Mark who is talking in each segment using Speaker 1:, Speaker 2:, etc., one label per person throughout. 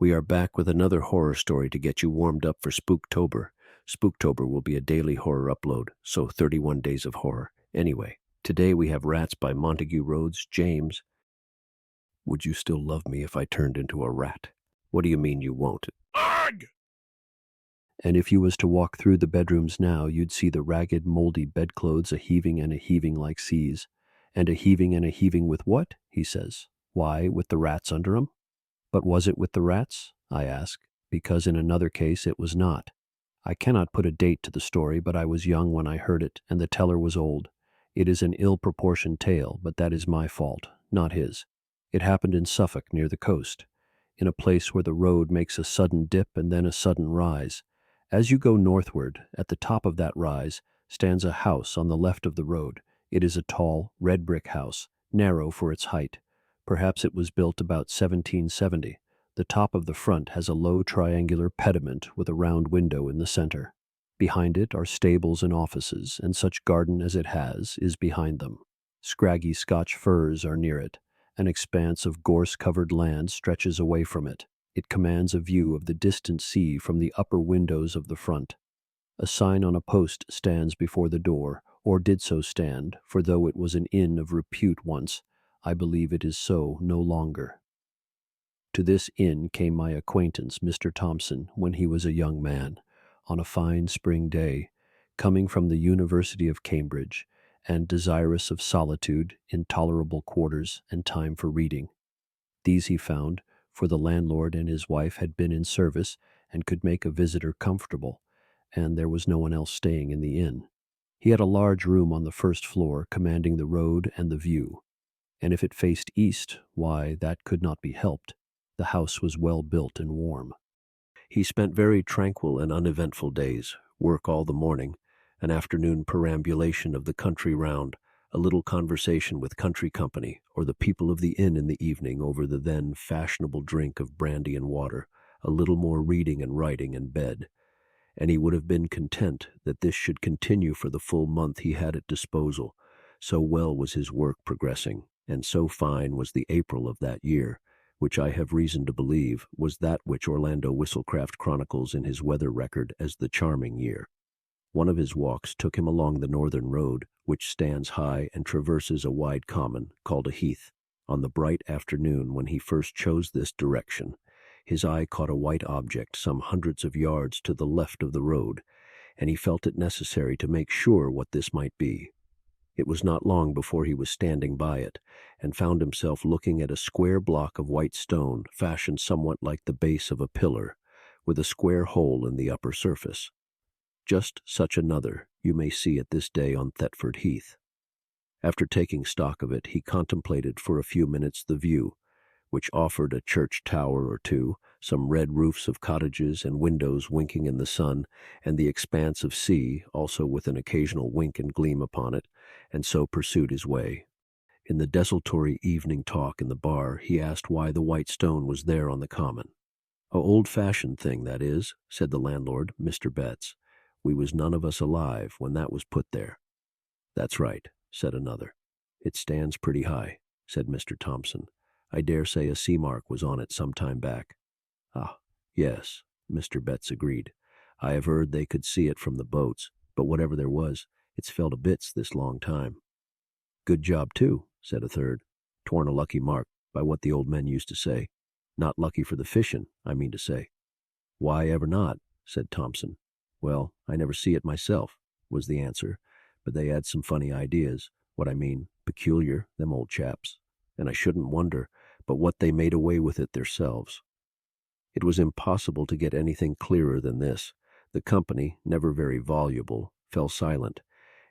Speaker 1: We are back with another horror story to get you warmed up for Spooktober. Spooktober will be a daily horror upload, so 31 days of horror. Anyway, today we have Rats by Montague Rhodes. James, would you still love me if I turned into a rat? What do you mean you won't?
Speaker 2: Ugh!
Speaker 1: And if you was to walk through the bedrooms now, you'd see the ragged, moldy bedclothes a-heaving and a-heaving like seas. And a-heaving and a-heaving with what? He says. Why, with the rats under 'em? But was it with the rats? I ask, because in another case it was not. I cannot put a date to the story, but I was young when I heard it, and the teller was old. It is an ill-proportioned tale, but that is my fault, not his. It happened in Suffolk, near the coast, in a place where the road makes a sudden dip and then a sudden rise. As you go northward, at the top of that rise, stands a house on the left of the road. It is a tall, red brick house, narrow for its height. Perhaps it was built about 1770. The top of the front has a low triangular pediment with a round window in the center. Behind it are stables and offices, and such garden as it has is behind them. Scraggy Scotch firs are near it. An expanse of gorse-covered land stretches away from it. It commands a view of the distant sea from the upper windows of the front. A sign on a post stands before the door, or did so stand, for though it was an inn of repute once, I believe it is so no longer. To this inn came my acquaintance, Mr. Thompson, when he was a young man, on a fine spring day, coming from the University of Cambridge, and desirous of solitude, intolerable quarters, and time for reading. These he found, for the landlord and his wife had been in service and could make a visitor comfortable, and there was no one else staying in the inn. He had a large room on the first floor commanding the road and the view, and if it faced east, why, that could not be helped. The house was well built and warm. He spent very tranquil and uneventful days, work all the morning, an afternoon perambulation of the country round, a little conversation with country company, or the people of the inn in the evening over the then fashionable drink of brandy and water, a little more reading and writing and bed. And he would have been content that this should continue for the full month he had at disposal, so well was his work progressing, and so fine was the April of that year, which I have reason to believe was that which Orlando Whistlecraft chronicles in his weather record as the charming year. One of his walks took him along the northern road, which stands high and traverses a wide common, called a heath. On the bright afternoon when he first chose this direction, his eye caught a white object some hundreds of yards to the left of the road, and he felt it necessary to make sure what this might be. It was not long before he was standing by it, and found himself looking at a square block of white stone fashioned somewhat like the base of a pillar, with a square hole in the upper surface. Just such another you may see at this day on Thetford Heath. After taking stock of it, he contemplated for a few minutes the view, which offered a church tower or two, some red roofs of cottages and windows winking in the sun, and the expanse of sea, also with an occasional wink and gleam upon it, and so pursued his way. In the desultory evening talk in the bar, he asked why the white stone was there on the common. "A old-fashioned thing, that is," said the landlord, Mr. Betts. "We was none of us alive when that was put there." "That's right," said another. "It stands pretty high," said Mr. Thompson. "I dare say a sea mark was on it some time back." "Ah, yes," Mr. Betts agreed. "I have heard they could see it from the boats, but whatever there was, it's fell to bits this long time." "Good job, too," said a third. "'Twarn't a lucky mark, by what the old men used to say. Not lucky for the fishin', I mean to say." "Why ever not?" said Thompson. "Well, I never see it myself," was the answer, "but they had some funny ideas, what I mean, peculiar, them old chaps, and I shouldn't wonder but what they made away with it theirselves." It was impossible to get anything clearer than this. The company, never very voluble, fell silent,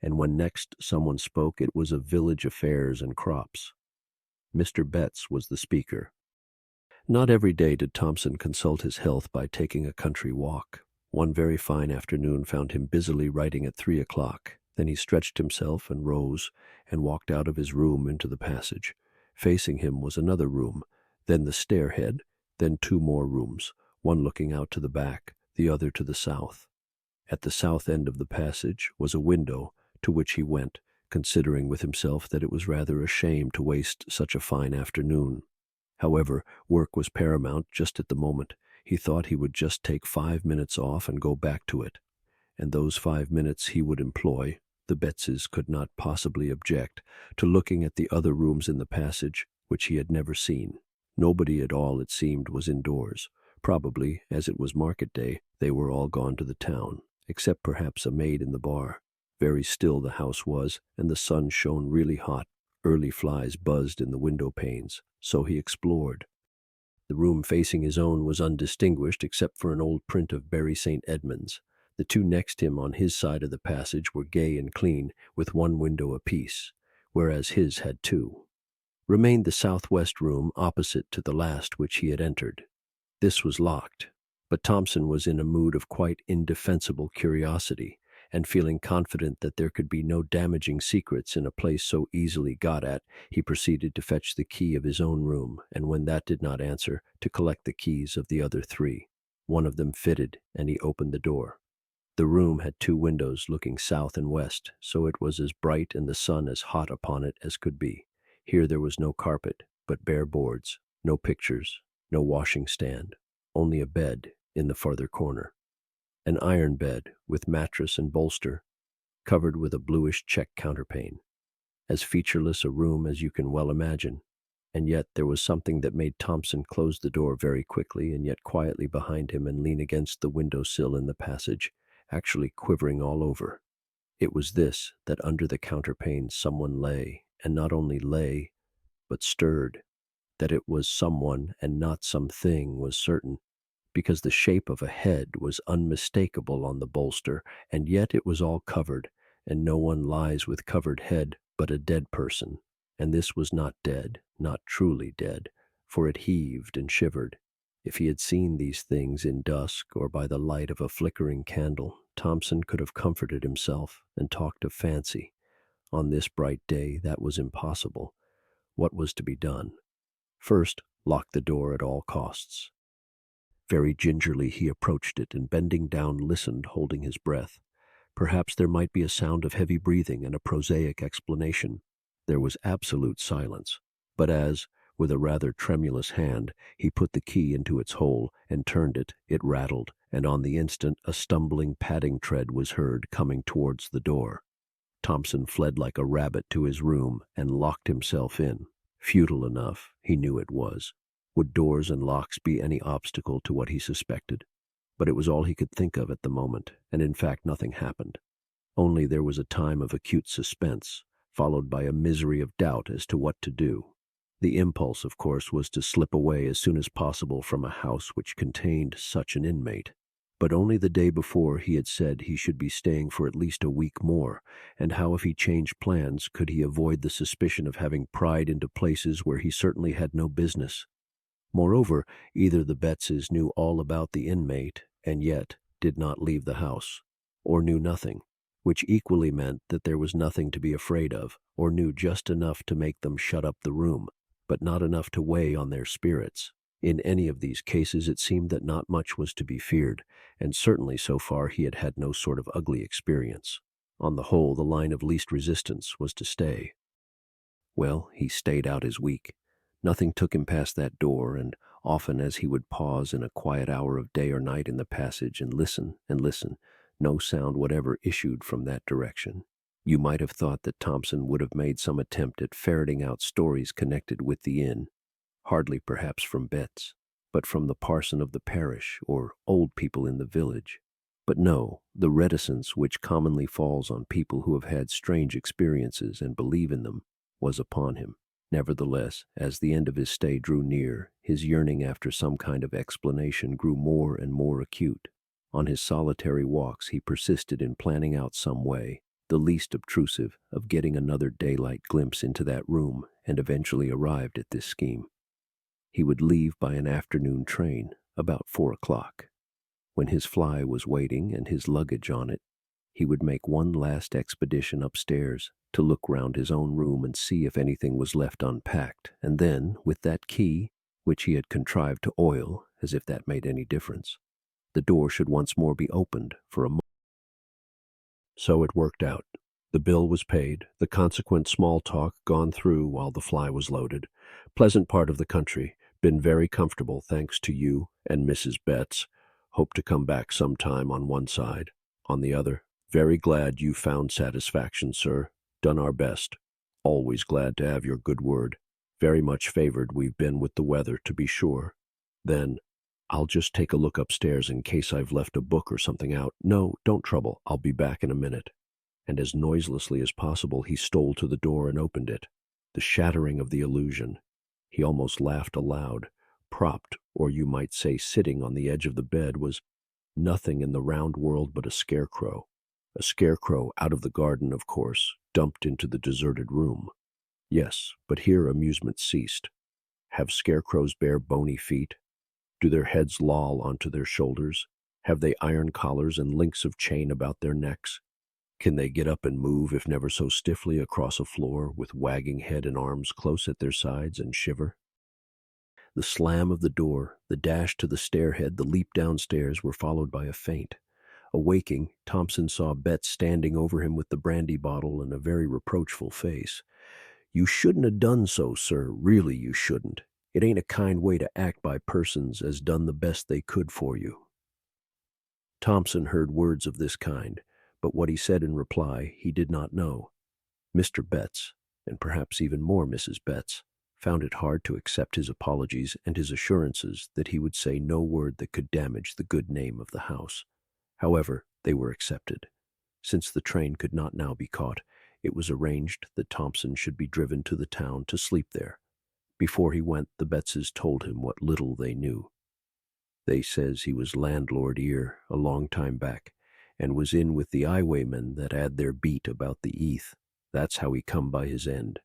Speaker 1: and when next someone spoke it was of village affairs and crops. Mr. Betts was the speaker. Not every day did Thompson consult his health by taking a country walk. One very fine afternoon found him busily writing at 3 o'clock. Then he stretched himself and rose and walked out of his room into the passage. Facing him was another room, then the stairhead, then 2 more rooms, one looking out to the back, the other to the south. At the south end of the passage was a window, to which he went, considering with himself that it was rather a shame to waste such a fine afternoon. However, work was paramount just at the moment. He thought he would just take 5 minutes off and go back to it. And those 5 minutes he would employ, the Bettses could not possibly object, to looking at the other rooms in the passage, which he had never seen. Nobody at all, it seemed, was indoors. Probably, as it was market day, they were all gone to the town, except perhaps a maid in the bar. Very still the house was, and the sun shone really hot. Early flies buzzed in the window panes, so he explored. The room facing his own was undistinguished except for an old print of Bury St. Edmunds. The two next him on his side of the passage were gay and clean, with one window apiece, whereas his had two. Remained the southwest room opposite to the last which he had entered. This was locked, but Thompson was in a mood of quite indefensible curiosity, and feeling confident that there could be no damaging secrets in a place so easily got at, he proceeded to fetch the key of his own room, and when that did not answer, to collect the keys of the other three. One of them fitted, and he opened the door. The room had two windows looking south and west, so it was as bright and the sun as hot upon it as could be. Here there was no carpet, but bare boards, no pictures, no washing stand, only a bed in the farther corner. An iron bed, with mattress and bolster, covered with a bluish check counterpane. As featureless a room as you can well imagine. And yet there was something that made Thompson close the door very quickly and yet quietly behind him and lean against the window-sill in the passage, actually quivering all over. It was this, that under the counterpane someone lay, and not only lay, but stirred. That it was someone and not something was certain, because the shape of a head was unmistakable on the bolster, and yet it was all covered, and no one lies with covered head but a dead person. And this was not dead, not truly dead, for it heaved and shivered. If he had seen these things in dusk or by the light of a flickering candle, Thompson could have comforted himself and talked of fancy. On this bright day that was impossible. What was to be done? First, lock the door at all costs. Very gingerly he approached it and bending down listened, holding his breath. Perhaps there might be a sound of heavy breathing and a prosaic explanation. There was absolute silence, but as, with a rather tremulous hand, he put the key into its hole and turned it, it rattled, and on the instant a stumbling padding tread was heard coming towards the door. Thompson fled like a rabbit to his room and locked himself in. Futile enough, he knew it was. Would doors and locks be any obstacle to what he suspected? But it was all he could think of at the moment, and in fact nothing happened. Only there was a time of acute suspense, followed by a misery of doubt as to what to do. The impulse, of course, was to slip away as soon as possible from a house which contained such an inmate. But only the day before he had said he should be staying for at least a week more, and how if he changed plans could he avoid the suspicion of having pried into places where he certainly had no business? Moreover, either the Bettses knew all about the inmate and yet did not leave the house, or knew nothing, which equally meant that there was nothing to be afraid of, or knew just enough to make them shut up the room, but not enough to weigh on their spirits. In any of these cases it seemed that not much was to be feared, and certainly so far he had had no sort of ugly experience. On the whole, the line of least resistance was to stay. Well, he stayed out his week. Nothing took him past that door, and often as he would pause in a quiet hour of day or night in the passage and listen, no sound whatever issued from that direction. You might have thought that Thompson would have made some attempt at ferreting out stories connected with the inn, hardly perhaps from Betts, but from the parson of the parish or old people in the village. But no, the reticence which commonly falls on people who have had strange experiences and believe in them was upon him. Nevertheless, as the end of his stay drew near, his yearning after some kind of explanation grew more and more acute. On his solitary walks he persisted in planning out some way, the least obtrusive, of getting another daylight glimpse into that room, and eventually arrived at this scheme. He would leave by an afternoon train, about 4 o'clock. When his fly was waiting and his luggage on it, he would make one last expedition upstairs to look round his own room and see if anything was left unpacked, and then, with that key, which he had contrived to oil, as if that made any difference, the door should once more be opened for a moment. So it worked out. The bill was paid, the consequent small talk gone through while the fly was loaded. Pleasant part of the country, Been very comfortable thanks to you and Mrs. Betts. Hope to come back sometime on one side. On the other, very glad you found satisfaction, sir. Done our best. Always glad to have your good word. Very much favored we've been with the weather, to be sure. Then, I'll just take a look upstairs in case I've left a book or something out. No, don't trouble. I'll be back in a minute. And as noiselessly as possible, he stole to the door and opened it. The shattering of the illusion. He almost laughed aloud. Propped, or you might say sitting on the edge of the bed, was nothing in the round world but a scarecrow. A scarecrow out of the garden, of course, dumped into the deserted room. Yes, but here amusement ceased. Have scarecrows bare bony feet? Do their heads loll onto their shoulders? Have they iron collars and links of chain about their necks? Can they get up and move, if never so stiffly, across a floor, with wagging head and arms close at their sides, and shiver? The slam of the door, the dash to the stairhead, the leap downstairs were followed by a faint. Awaking, Thompson saw Betts standing over him with the brandy bottle and a very reproachful face. "You shouldn't have done so, sir. Really, you shouldn't. It ain't a kind way to act by persons as done the best they could for you." Thompson heard words of this kind, but what he said in reply he did not know. Mr. Betts, and perhaps even more Mrs. Betts, found it hard to accept his apologies and his assurances that he would say no word that could damage the good name of the house. However, they were accepted. Since the train could not now be caught, it was arranged that Thompson should be driven to the town to sleep there. Before he went, the Bettses told him what little they knew. They says he was landlord here a long time back, and was in with the highwaymen that had their beat about the Eath. That's how he come by his end.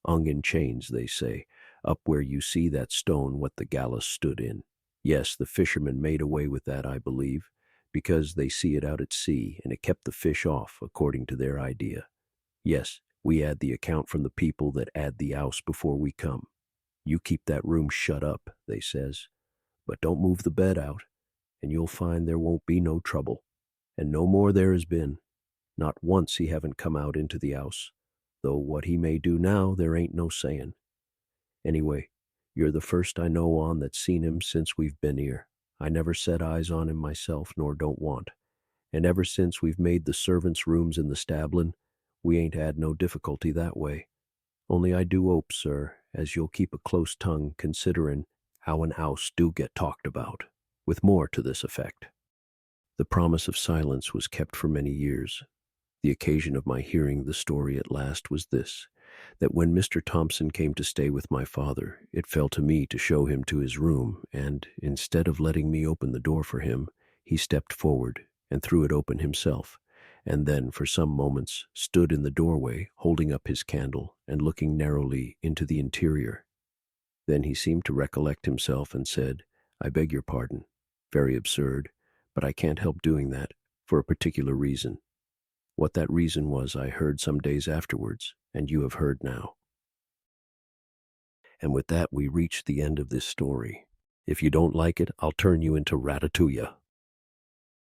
Speaker 1: Hung in chains, they say, up where you see that stone what the gallus stood in. Yes, the fishermen made away with that, I believe, because they see it out at sea, and it kept the fish off, according to their idea. Yes, we had the account from the people that had the house before we come. You keep that room shut up, they says, but don't move the bed out, and you'll find there won't be no trouble. And no more there has been. Not once he haven't come out into the house, though what he may do now there ain't no sayin'. Anyway, you're the first I know on that's seen him since we've been here. I never set eyes on him myself, nor don't want. And ever since we've made the servants' rooms in the stablin', we ain't had no difficulty that way. Only I do hope, sir, as you'll keep a close tongue, considerin' how an house do get talked about, with more to this effect. The promise of silence was kept for many years. The occasion of my hearing the story at last was this, that when Mr. Thompson came to stay with my father, it fell to me to show him to his room, and, instead of letting me open the door for him, he stepped forward and threw it open himself, and then for some moments stood in the doorway, holding up his candle and looking narrowly into the interior. Then he seemed to recollect himself and said, "I beg your pardon. Very absurd, but I can't help doing that, for a particular reason." What that reason was I heard some days afterwards, and you have heard now. And with that we reach the end of this story. If you don't like it, I'll turn you into Ratatouille.